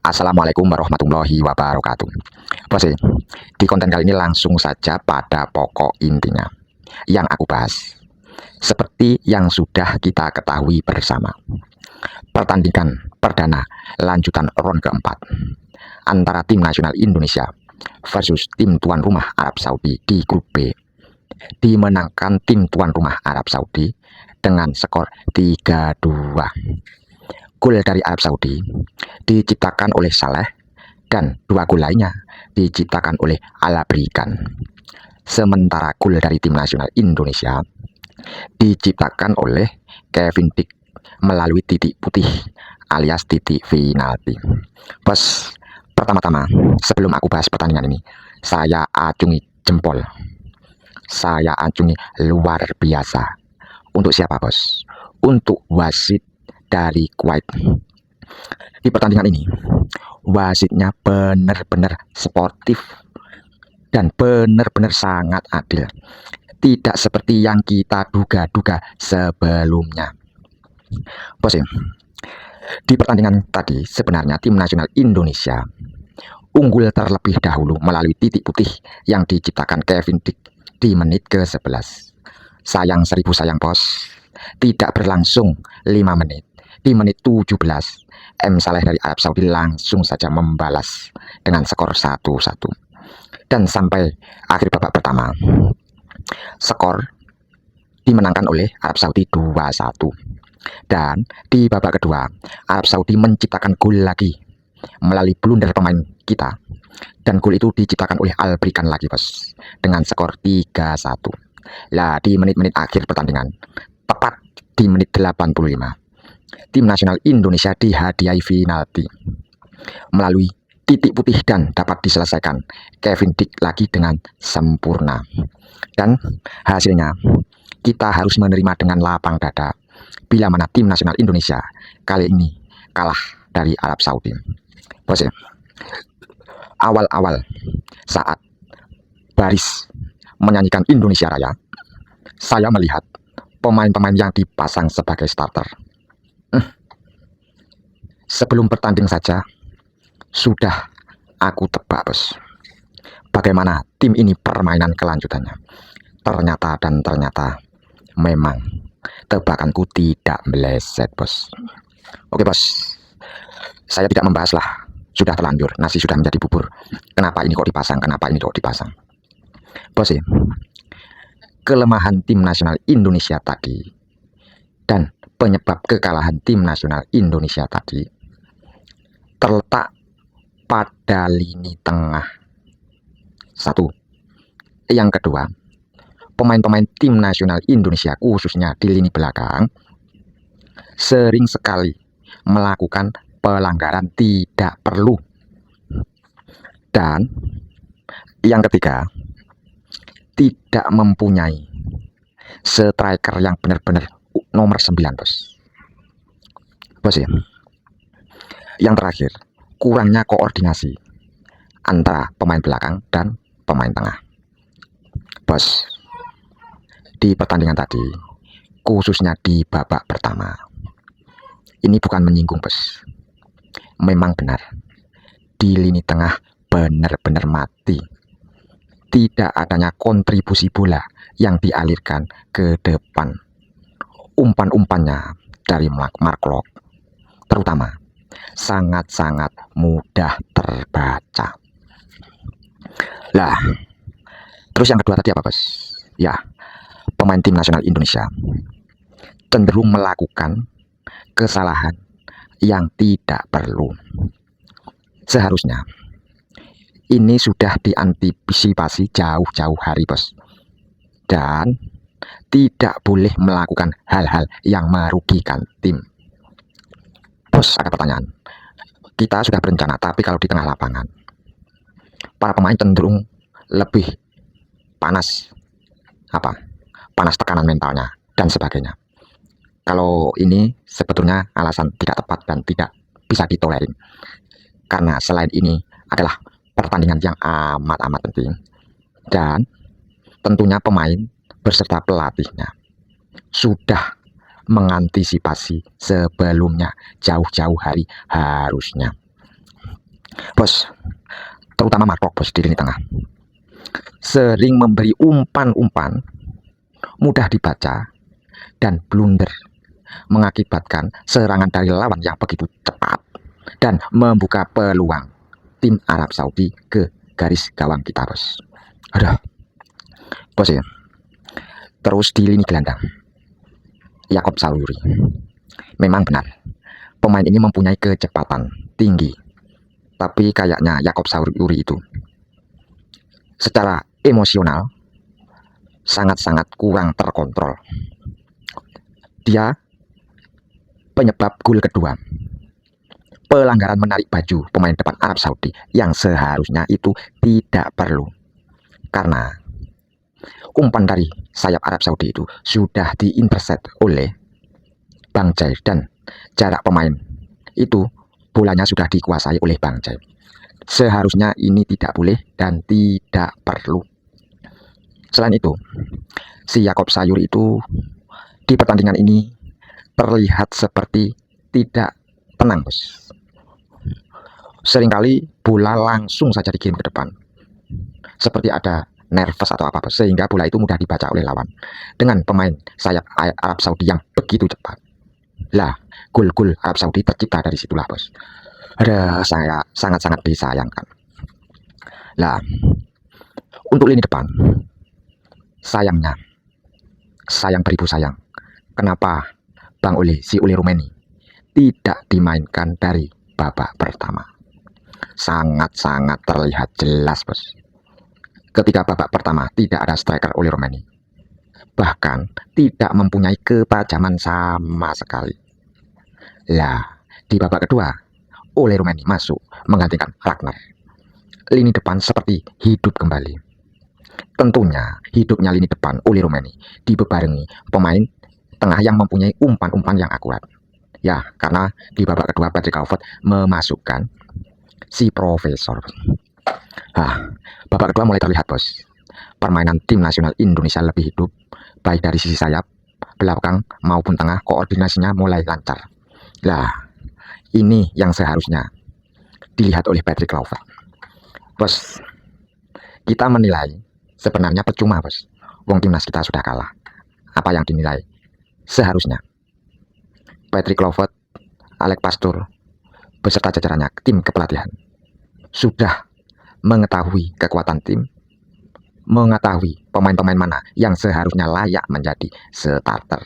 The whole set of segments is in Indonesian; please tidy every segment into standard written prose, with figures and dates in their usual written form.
Assalamualaikum warahmatullahi wabarakatuh. Bos, di konten kali ini langsung saja pada pokok intinya yang aku bahas. Seperti yang sudah kita ketahui bersama, pertandingan perdana lanjutan ron keempat antara tim nasional Indonesia versus tim tuan rumah Arab Saudi di grup B dimenangkan tim tuan rumah Arab Saudi dengan skor 3-2. Gol dari Arab Saudi diciptakan oleh Saleh dan dua gol lainnya diciptakan oleh Alabrikan. Sementara gol dari tim nasional Indonesia diciptakan oleh Kevin Dick melalui titik putih alias titik penalti. Bos, pertama-tama sebelum aku bahas pertandingan ini, saya acungi jempol. Saya acungi luar biasa. Untuk siapa, bos? Untuk wasit dari Kuwait. Di pertandingan ini, wasitnya benar-benar sportif dan benar-benar sangat adil. Tidak seperti yang kita duga-duga sebelumnya. Bos, di pertandingan tadi sebenarnya tim nasional Indonesia unggul terlebih dahulu melalui titik putih yang diciptakan Kevin Dick di menit ke-11. Sayang seribu sayang, bos, tidak berlangsung 5 menit. Di menit 17, M. Saleh dari Arab Saudi langsung saja membalas dengan skor 1-1. Dan sampai akhir babak pertama, skor dimenangkan oleh Arab Saudi 2-1. Dan di babak kedua, Arab Saudi menciptakan gol lagi melalui blunder pemain kita. Dan gol itu diciptakan oleh Albrikan lagi, bos, dengan skor 3-1. Lah, di menit-menit akhir pertandingan, tepat di menit 85, tim nasional Indonesia dihadiahi penalti melalui titik putih dan dapat diselesaikan Kevin Dick lagi dengan sempurna. Dan hasilnya kita harus menerima dengan lapang dada bila mana tim nasional Indonesia kali ini kalah dari Arab Saudi. Bos, awal-awal saat baris menyanyikan Indonesia Raya, saya melihat pemain-pemain yang dipasang sebagai starter. Sebelum bertanding saja sudah aku tebak, bos, bagaimana tim ini permainan kelanjutannya. Ternyata memang tebakanku tidak meleset, bos. Oke, bos, saya tidak membahas lah, sudah terlanjur, nasi sudah menjadi bubur. Kenapa ini kok dipasang, bos, kelemahan tim nasional Indonesia tadi dan penyebab kekalahan tim nasional Indonesia tadi terletak pada lini tengah. Satu. Yang kedua, pemain-pemain tim nasional Indonesia khususnya di lini belakang sering sekali melakukan pelanggaran tidak perlu. Dan yang ketiga, tidak mempunyai striker yang benar-benar nomor 9, bos. Bos, ya. Yang terakhir, kurangnya koordinasi antara pemain belakang dan pemain tengah. Bos, di pertandingan tadi, khususnya di babak pertama, ini bukan menyinggung, bos. Memang benar, di lini tengah benar-benar mati. Tidak adanya kontribusi bola yang dialirkan ke depan. Umpan-umpannya dari Mark Locke terutama sangat-sangat mudah terbaca. Lah, terus yang kedua tadi apa, bos? Ya, pemain tim nasional Indonesia cenderung melakukan kesalahan yang tidak perlu. Seharusnya ini sudah diantisipasi jauh-jauh hari, bos. Dan tidak boleh melakukan hal-hal yang merugikan tim. Bos, ada pertanyaan. Kita sudah berencana, tapi kalau di tengah lapangan, para pemain cenderung lebih panas. Panas tekanan mentalnya dan sebagainya. Kalau ini sebetulnya alasan tidak tepat dan tidak bisa ditolerir. Karena selain ini adalah pertandingan yang amat-amat penting. Dan tentunya pemain beserta pelatihnya sudah mengantisipasi sebelumnya jauh-jauh hari harusnya. Bos, terutama Marco bos di lini tengah, sering memberi umpan-umpan mudah dibaca dan blunder, mengakibatkan serangan dari lawan yang begitu cepat dan membuka peluang tim Arab Saudi ke garis gawang kita bos. Aduh bos ya. Terus di lini gelandang, Yakob Sauri, memang benar pemain ini mempunyai kecepatan tinggi, tapi kayaknya Yakob Sauri itu secara emosional sangat-sangat kurang terkontrol. Dia penyebab gol kedua, pelanggaran menarik baju pemain depan Arab Saudi yang seharusnya itu tidak perlu, karena umpan dari sayap Arab Saudi itu sudah diintercept oleh Bang Jai dan jarak pemain itu bolanya sudah dikuasai oleh Bang Jai. Seharusnya ini tidak boleh dan tidak perlu. Selain itu, si Yakob Sayuri itu di pertandingan ini terlihat seperti tidak tenang bos. Seringkali bola langsung saja dikirim ke depan, seperti ada nervous atau apa, sehingga bola itu mudah dibaca oleh lawan dengan pemain sayap Arab Saudi yang begitu cepat. Lah, gol-gol Arab Saudi tercipta dari situlah bos. Ada saya sangat-sangat disayangkan. Lah, untuk lini depan, sayangnya, sayang beribu sayang, kenapa Bang Ole, si Ole Rumeni tidak dimainkan dari babak pertama? Sangat-sangat terlihat jelas bos. Ketika babak pertama tidak ada striker Ole Rumeni, bahkan tidak mempunyai kepajaman sama sekali. Lah, di babak kedua Ole Rumeni masuk menggantikan Ragnar. Lini depan seperti hidup kembali. Tentunya hidupnya lini depan Ole Rumeni dibarengi pemain tengah yang mempunyai umpan-umpan yang akurat. Ya, karena di babak kedua Patrick Kluivert memasukkan si Profesor. Babak kedua mulai terlihat bos, permainan tim nasional Indonesia lebih hidup, baik dari sisi sayap, belakang maupun tengah, koordinasinya mulai lancar. Lah, ini yang seharusnya dilihat oleh Patrick Kluivert. Bos, kita menilai sebenarnya percuma bos, wong timnas kita sudah kalah. Apa yang dinilai? Seharusnya Patrick Kluivert, Alex Pastur, beserta jajarannya tim kepelatihan sudah mengetahui kekuatan tim, mengetahui pemain-pemain mana yang seharusnya layak menjadi starter.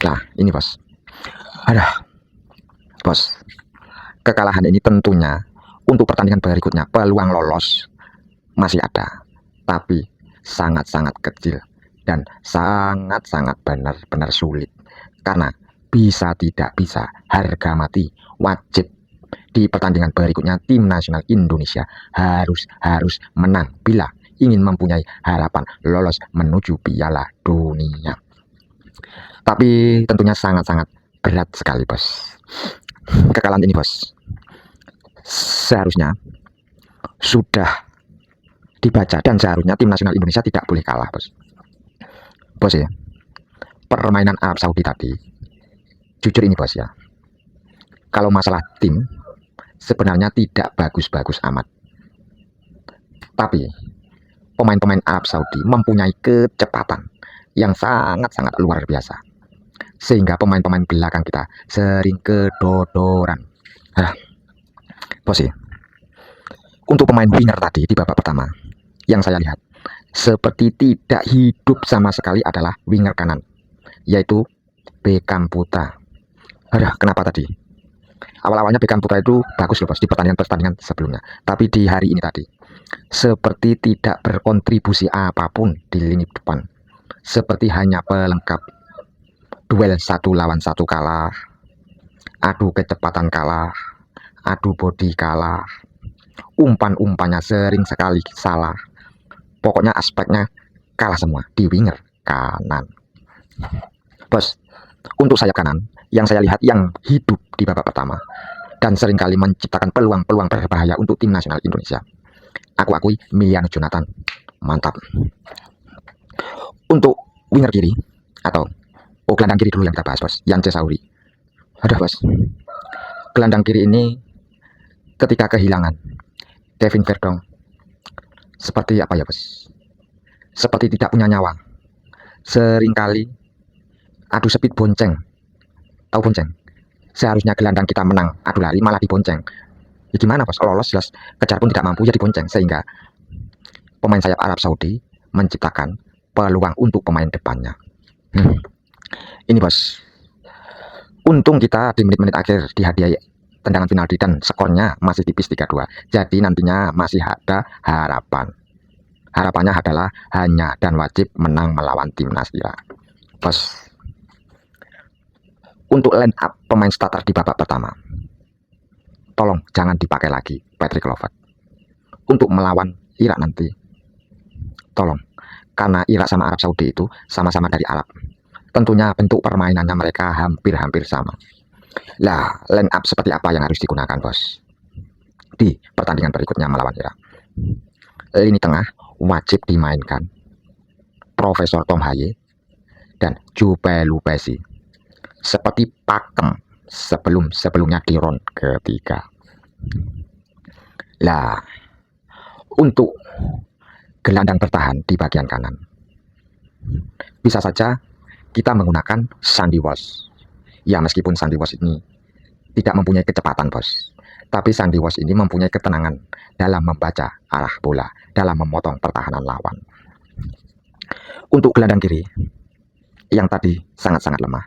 Nah, ini bos. Bos, kekalahan ini tentunya untuk pertandingan berikutnya peluang lolos masih ada, tapi sangat-sangat kecil dan sangat-sangat benar-benar sulit. Karena bisa tidak bisa, harga mati, wajib di pertandingan berikutnya tim nasional Indonesia harus menang bila ingin mempunyai harapan lolos menuju Piala Dunia. Tapi tentunya sangat-sangat berat sekali bos. Kekalahan ini bos seharusnya sudah dibaca dan seharusnya tim nasional Indonesia tidak boleh kalah bos. Bos ya, permainan Arab Saudi tadi jujur ini bos ya, kalau masalah tim sebenarnya tidak bagus-bagus amat, tapi pemain-pemain Arab Saudi mempunyai kecepatan yang sangat-sangat luar biasa, sehingga pemain-pemain belakang kita sering kedodoran. Bos ya, untuk pemain winger tadi di babak pertama yang saya lihat seperti tidak hidup sama sekali adalah winger kanan, yaitu Beckham Putra. Kenapa tadi? Awal-awalnya Beckham Putra itu bagus loh bos di pertandingan sebelumnya, tapi di hari ini tadi seperti tidak berkontribusi apapun di lini depan, seperti hanya pelengkap duel 1 lawan 1 kalah, adu kecepatan kalah, adu body kalah, umpan-umpannya sering sekali salah, pokoknya aspeknya kalah semua di winger kanan. Bos, untuk sayap kanan yang saya lihat yang hidup di babak pertama dan seringkali menciptakan peluang-peluang berbahaya untuk tim nasional Indonesia, aku akui Miliano Jonathan mantap. Untuk winger kiri atau gelandang kiri dulu yang kita bahas bos, Yance Sauri. Bos, gelandang kiri ini ketika kehilangan Kevin Verdong, seperti apa ya bos? Seperti tidak punya nyawa. Seringkali adu speed bonceng. Tahu bonceng? Seharusnya gelandang kita menang adu lari malah dibonceng. Ya gimana bos? Lolos jelas, kejar pun tidak mampu, ya dibonceng. Sehingga pemain sayap Arab Saudi menciptakan peluang untuk pemain depannya. Ini bos, untung kita di menit-menit akhir dihadiahi tendangan penalti dan skornya masih tipis 3-2. Jadi nantinya masih ada harapan. Harapannya adalah hanya dan wajib menang melawan timnas Irak. Bos, untuk line up pemain starter di babak pertama, tolong jangan dipakai lagi Patrick Kluivert. Untuk melawan Irak nanti, tolong, karena Irak sama Arab Saudi itu sama-sama dari Arab. Tentunya bentuk permainannya mereka hampir-hampir sama. Lah, line up seperti apa yang harus digunakan bos di pertandingan berikutnya melawan Irak? Lini tengah wajib dimainkan Profesor Tom Haye dan Juppe Lupesi seperti pakem sebelumnya di round ketiga. Lah, untuk gelandang bertahan di bagian kanan, bisa saja kita menggunakan Sandy Walsh. Ya, meskipun Sandy Walsh ini tidak mempunyai kecepatan bos, tapi Sandy Walsh ini mempunyai ketenangan dalam membaca arah bola, dalam memotong pertahanan lawan. Untuk gelandang kiri yang tadi sangat-sangat lemah,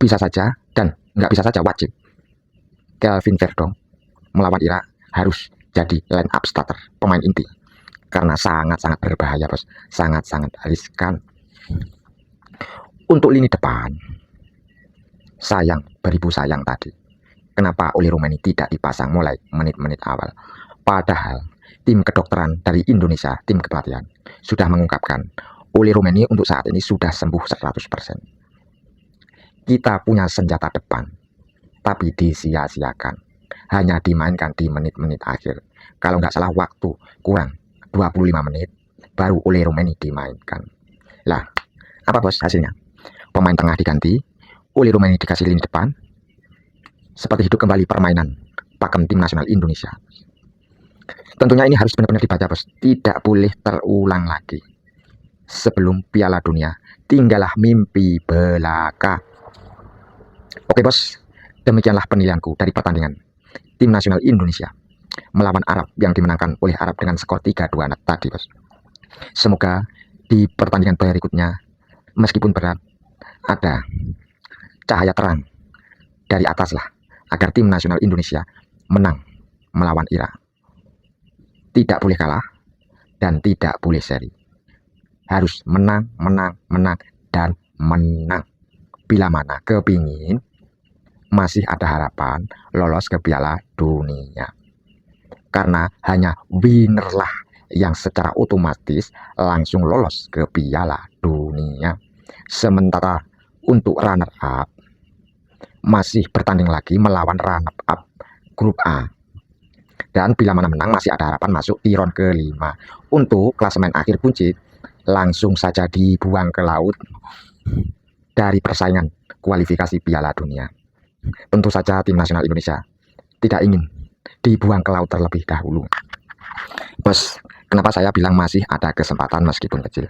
bisa saja dan nggak bisa saja wajib Kevin Verdong melawan Irak harus jadi line up starter, pemain inti, karena sangat-sangat berbahaya bos, sangat-sangat riskan. Untuk lini depan, sayang, beribu sayang tadi, kenapa Uli Rumeni tidak dipasang mulai menit-menit awal. Padahal tim kedokteran dari Indonesia, tim kepelatihan, sudah mengungkapkan Uli Rumeni untuk saat ini sudah sembuh 100%. Kita punya senjata depan, tapi disia-siakan, hanya dimainkan di menit-menit akhir. Kalau nggak salah waktu kurang 25 menit, baru Uli Rumeni dimainkan. Lah, apa bos hasilnya? Pemain tengah diganti, Uli Rumeni dikasih lini depan, seperti hidup kembali permainan pakem tim nasional Indonesia. Tentunya ini harus benar-benar dibaca bos, tidak boleh terulang lagi. Sebelum Piala Dunia, tinggallah mimpi belaka. Oke bos, demikianlah penilaianku dari pertandingan tim nasional Indonesia melawan Arab yang dimenangkan oleh Arab dengan skor 3-2 tadi bos. Semoga di pertandingan berikutnya, meskipun berat, ada cahaya terang dari atas lah, agar tim nasional Indonesia menang melawan Irak. Tidak boleh kalah dan tidak boleh seri. Harus menang, dan menang. Bila mana kepingin masih ada harapan lolos ke Piala Dunia. Karena hanya winner lah yang secara otomatis langsung lolos ke Piala Dunia. Sementara untuk runner up masih bertanding lagi melawan runner up grup A. Dan bila mana menang masih ada harapan masuk di round kelima. Untuk klasemen akhir buncit langsung saja dibuang ke laut dari persaingan kualifikasi Piala Dunia. Tentu saja tim nasional Indonesia tidak ingin dibuang ke laut terlebih dahulu. Bos, kenapa saya bilang masih ada kesempatan meskipun kecil?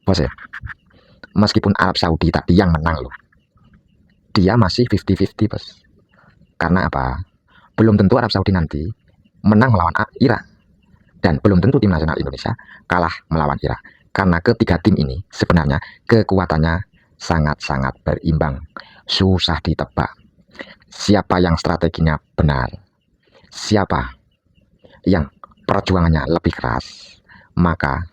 Bos ya, meskipun Arab Saudi tadi yang menang loh, dia masih 50-50 bos. Karena apa? Belum tentu Arab Saudi nanti menang melawan Irak, dan belum tentu tim nasional Indonesia kalah melawan Irak. Karena ketiga tim ini sebenarnya kekuatannya sangat-sangat berimbang, susah ditebak. Siapa yang strateginya benar, siapa yang perjuangannya lebih keras, maka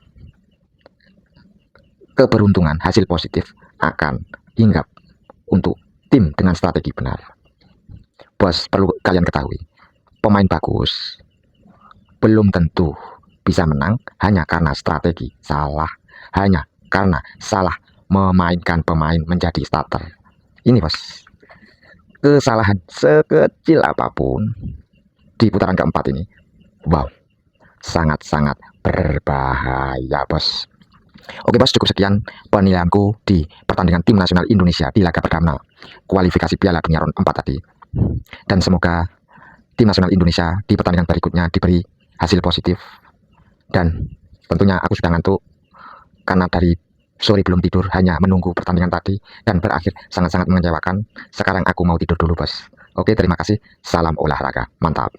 keberuntungan hasil positif akan hinggap untuk tim dengan strategi benar. Bos, perlu kalian ketahui, pemain bagus belum tentu bisa menang hanya karena strategi salah, hanya karena salah memainkan pemain menjadi starter. Ini bos, kesalahan sekecil apapun di putaran keempat ini, wow, sangat-sangat berbahaya bos. Oke bos, cukup sekian penilaianku di pertandingan tim nasional Indonesia di laga perdana kualifikasi Piala Dunia round 4 tadi. Dan semoga tim nasional Indonesia di pertandingan berikutnya diberi hasil positif. Dan tentunya aku sudah ngantuk karena dari sore belum tidur, hanya menunggu pertandingan tadi dan berakhir sangat-sangat mengecewakan. Sekarang aku mau tidur dulu, bos. Oke, terima kasih. Salam olahraga. Mantap.